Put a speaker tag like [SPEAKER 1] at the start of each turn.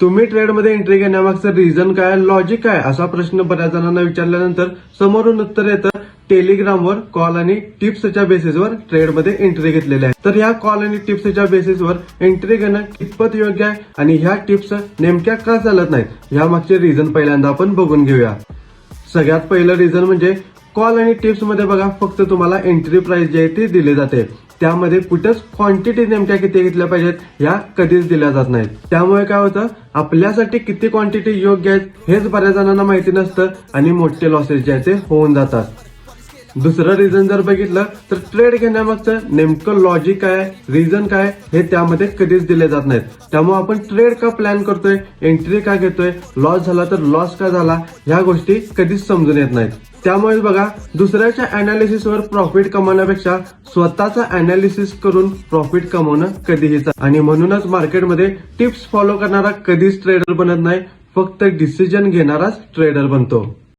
[SPEAKER 1] तुम्ही ट्रेडमध्ये entry घेण्यामागचं reason काय, लॉजिक काय, असा प्रश्न बऱ्याच जणांना विचारल्यानंतर समोरून उत्तर येतं टेलिग्रामवर कॉल आणि टिप्सच्या बेसिसवर ट्रेडमध्ये एंट्री घेतलेली आहे. तर ह्या कॉल आणि टिप्सच्या बेसिसवर एंट्री घेणं कितपत योग्य आहे आणि ह्या टिप्स नेमक्या का चालत नाहीत ह्या मागचे रिझन पहिल्यांदा आपण बघून घेऊया. सगळ्यात पहिलं रिझन म्हणजे कॉल आणि टिप्स मध्ये बघा फक्त तुम्हाला एंट्री प्राइस जी आहे ती दिली जाते. त्यामध्ये कुठंच क्वांटिटी नेमक्या किती घेतल्या पाहिजेत ह्या कधीच दिल्या जात नाहीत. त्यामुळे काय होतं आपल्यासाठी किती क्वांटिटी योग्य आहेत हेच बऱ्याच जणांना माहिती नसतं आणि मोठे लॉसेस जे आहेत ते होऊन जातात. दुसरं रिझन जर बघितलं तर ट्रेड घेण्यामागचं नेमकं लॉजिक काय, रिझन काय हे त्यामध्ये कधीच दिले जात नाहीत. त्यामुळे आपण ट्रेड का प्लॅन करतोय, एंट्री का घेतोय, लॉस झाला तर लॉस का झाला ह्या गोष्टी कधीच समजून येत नाहीत. त्यामुळे बघा दुसऱ्याच्या अनालिसिसवर प्रॉफिट कमवण्यापेक्षा स्वतःचा अनालिसिस करून प्रॉफिट कमवणं कधीही आणि म्हणूनच मार्केटमध्ये टिप्स फॉलो करणारा कधीच ट्रेडर बनत नाही, फक्त डिसिजन घेणाराच ट्रेडर बनतो.